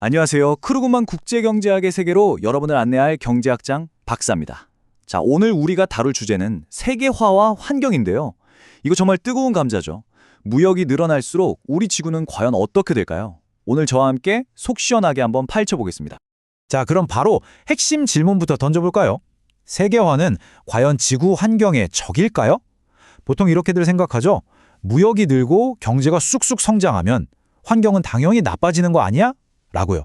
안녕하세요. 크루그만 국제경제학의 세계로 여러분을 안내할 경제학장 박사입니다. 자, 오늘 우리가 다룰 주제는 세계화와 환경인데요. 이거 정말 뜨거운 감자죠. 무역이 늘어날수록 우리 지구는 과연 어떻게 될까요? 오늘 저와 함께 속 시원하게 한번 파헤쳐보겠습니다. 자, 그럼 바로 핵심 질문부터 던져볼까요? 세계화는 과연 지구 환경의 적일까요? 보통 이렇게들 생각하죠. 무역이 늘고 경제가 쑥쑥 성장하면 환경은 당연히 나빠지는 거 아니야? 라고요.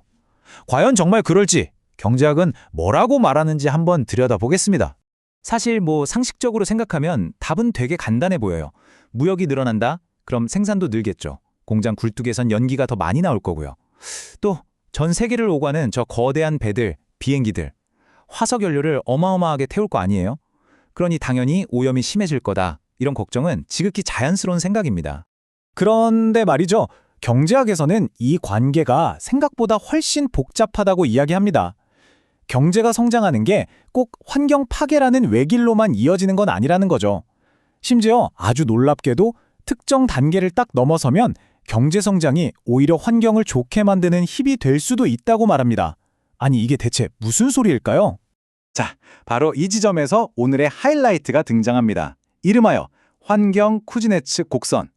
과연 정말 그럴지 경제학은 뭐라고 말하는지 한번 들여다보겠습니다. 사실 상식적으로 생각하면 답은 되게 간단해 보여요. 무역이 늘어난다? 그럼 생산도 늘겠죠. 공장 굴뚝에선 연기가 더 많이 나올 거고요. 또 전 세계를 오가는 저 거대한 배들, 비행기들, 화석 연료를 어마어마하게 태울 거 아니에요? 그러니 당연히 오염이 심해질 거다. 이런 걱정은 지극히 자연스러운 생각입니다. 그런데 말이죠. 경제학에서는 이 관계가 생각보다 훨씬 복잡하다고 이야기합니다. 경제가 성장하는 게 꼭 환경 파괴라는 외길로만 이어지는 건 아니라는 거죠. 심지어 아주 놀랍게도 특정 단계를 딱 넘어서면 경제 성장이 오히려 환경을 좋게 만드는 힘이 될 수도 있다고 말합니다. 아니, 이게 대체 무슨 소리일까요? 자, 바로 이 지점에서 오늘의 하이라이트가 등장합니다. 이름하여 환경 쿠즈네츠 곡선.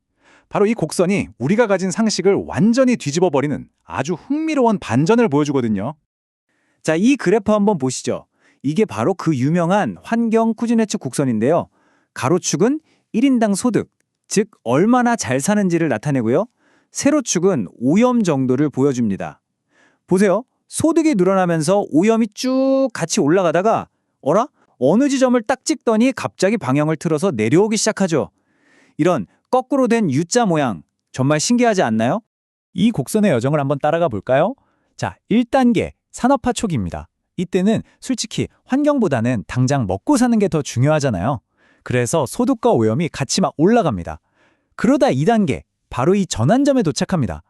바로 이 곡선이 우리가 가진 상식을 완전히 뒤집어버리는 아주 흥미로운 반전을 보여주거든요. 자, 이 그래프 한번 보시죠. 이게 바로 그 유명한 환경 쿠즈네츠 곡선인데요. 가로축은 1인당 소득, 즉 얼마나 잘 사는지를 나타내고요. 세로축은 오염 정도를 보여줍니다. 보세요. 소득이 늘어나면서 오염이 쭉 같이 올라가다가 어느 지점을 딱 찍더니 갑자기 방향을 틀어서 내려오기 시작하죠. 이런 거꾸로 된 U자 모양, 정말 신기하지 않나요? 이 곡선의 여정을 한번 따라가 볼까요? 자, 1단계 산업화 초기입니다. 이때는 솔직히 환경보다는 당장 먹고 사는 게 더 중요하잖아요. 그래서 소득과 오염이 같이 막 올라갑니다. 그러다 2단계, 바로 이 전환점에 도착합니다.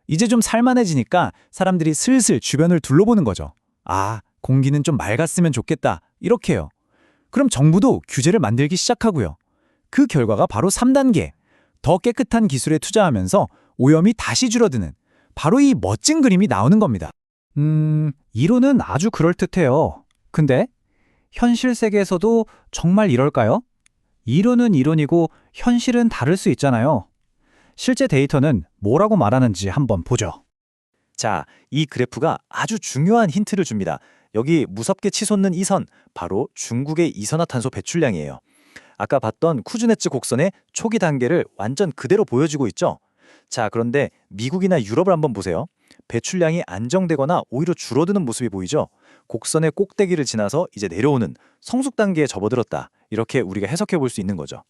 이제 좀 살만해지니까 사람들이 슬슬 주변을 둘러보는 거죠. 아, 공기는 좀 맑았으면 좋겠다. 이렇게요. 그럼 정부도 규제를 만들기 시작하고요. 그 결과가 바로 3단계. 더 깨끗한 기술에 투자하면서 오염이 다시 줄어드는 바로 이 멋진 그림이 나오는 겁니다. 이론은 아주 그럴듯해요. 근데 현실 세계에서도 정말 이럴까요? 이론은 이론이고 현실은 다를 수 있잖아요. 실제 데이터는 뭐라고 말하는지 한번 보죠. 자, 이 그래프가 아주 중요한 힌트를 줍니다. 여기 무섭게 치솟는 이 선, 바로 중국의 이산화탄소 배출량이에요. 아까 봤던 쿠즈네츠 곡선의 초기 단계를 완전 그대로 보여주고 있죠. 자, 그런데 미국이나 유럽을 한번 보세요. 배출량이 안정되거나 오히려 줄어드는 모습이 보이죠. 곡선의 꼭대기를 지나서 이제 내려오는 성숙 단계에 접어들었다. 이렇게 우리가 해석해 볼 수 있는 거죠.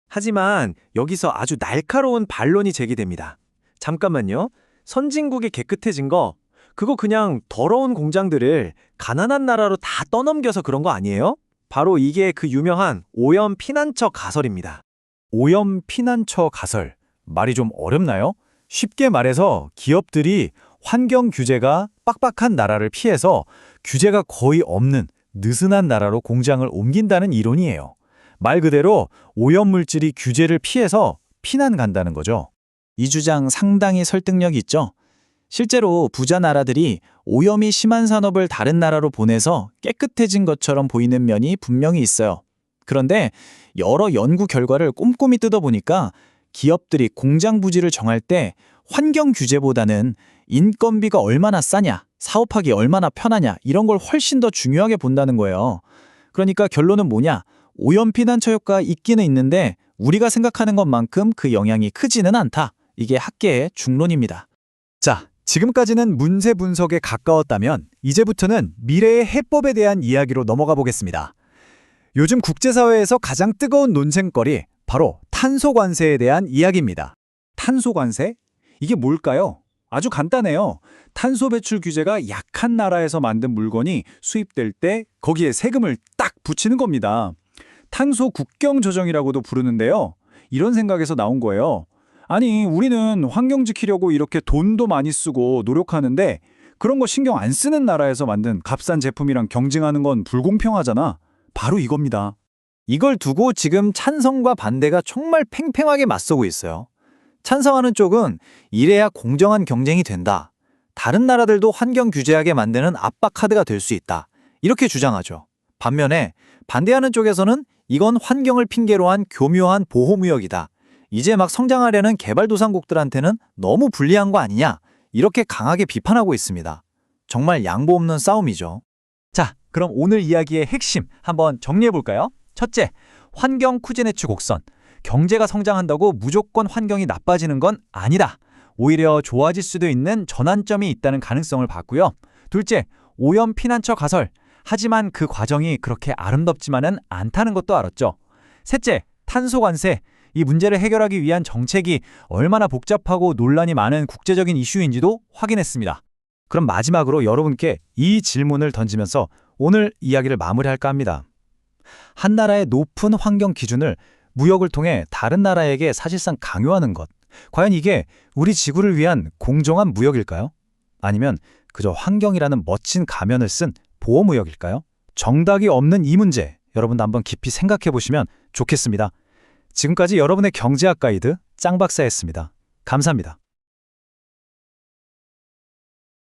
하지만 여기서 아주 날카로운 반론이 제기됩니다. 잠깐만요. 선진국이 깨끗해진 거, 그거 그냥 더러운 공장들을 가난한 나라로 다 떠넘겨서 그런 거 아니에요? 바로 이게 그 유명한 오염 피난처 가설입니다. 오염 피난처 가설. 말이 좀 어렵나요? 쉽게 말해서 기업들이 환경 규제가 빡빡한 나라를 피해서 규제가 거의 없는 느슨한 나라로 공장을 옮긴다는 이론이에요. 말 그대로 오염물질이 규제를 피해서 피난 간다는 거죠. 이 주장 상당히 설득력이 있죠. 실제로 부자 나라들이 오염이 심한 산업을 다른 나라로 보내서 깨끗해진 것처럼 보이는 면이 분명히 있어요. 그런데 여러 연구 결과를 꼼꼼히 뜯어보니까 기업들이 공장 부지를 정할 때 환경 규제보다는 인건비가 얼마나 싸냐, 사업하기 얼마나 편하냐 이런 걸 훨씬 더 중요하게 본다는 거예요. 그러니까 결론은 뭐냐? 오염 피난처 효과가 있기는 있는데 우리가 생각하는 것만큼 그 영향이 크지는 않다. 이게 학계의 중론입니다. 자, 지금까지는 문제 분석에 가까웠다면 이제부터는 미래의 해법에 대한 이야기로 넘어가 보겠습니다. 요즘 국제사회에서 가장 뜨거운 논쟁거리, 바로 탄소 관세에 대한 이야기입니다. 탄소 관세? 이게 뭘까요? 아주 간단해요. 탄소 배출 규제가 약한 나라에서 만든 물건이 수입될 때 거기에 세금을 딱 붙이는 겁니다. 탄소 국경 조정이라고도 부르는데요. 이런 생각에서 나온 거예요. 아니, 우리는 환경 지키려고 이렇게 돈도 많이 쓰고 노력하는데 그런 거 신경 안 쓰는 나라에서 만든 값싼 제품이랑 경쟁하는 건 불공평하잖아. 바로 이겁니다. 이걸 두고 지금 찬성과 반대가 정말 팽팽하게 맞서고 있어요. 찬성하는 쪽은 이래야 공정한 경쟁이 된다. 다른 나라들도 환경 규제하게 만드는 압박 카드가 될 수 있다. 이렇게 주장하죠. 반면에 반대하는 쪽에서는 이건 환경을 핑계로 한 교묘한 보호무역이다. 이제 막 성장하려는 개발도상국들한테는 너무 불리한 거 아니냐? 이렇게 강하게 비판하고 있습니다. 정말 양보 없는 싸움이죠. 자, 그럼 오늘 이야기의 핵심 한번 정리해 볼까요? 첫째, 환경 쿠즈네츠 곡선. 경제가 성장한다고 무조건 환경이 나빠지는 건 아니다. 오히려 좋아질 수도 있는 전환점이 있다는 가능성을 봤고요. 둘째, 오염 피난처 가설. 하지만 그 과정이 그렇게 아름답지만은 않다는 것도 알았죠. 셋째, 탄소 관세. 이 문제를 해결하기 위한 정책이 얼마나 복잡하고 논란이 많은 국제적인 이슈인지도 확인했습니다. 그럼 마지막으로 여러분께 이 질문을 던지면서 오늘 이야기를 마무리할까 합니다. 한 나라의 높은 환경 기준을 무역을 통해 다른 나라에게 사실상 강요하는 것. 과연 이게 우리 지구를 위한 공정한 무역일까요? 아니면 그저 환경이라는 멋진 가면을 쓴 보호무역일까요? 정답이 없는 이 문제, 여러분도 한번 깊이 생각해 보시면 좋겠습니다. 지금까지 여러분의 경제학 가이드 짱박사였습니다. 감사합니다.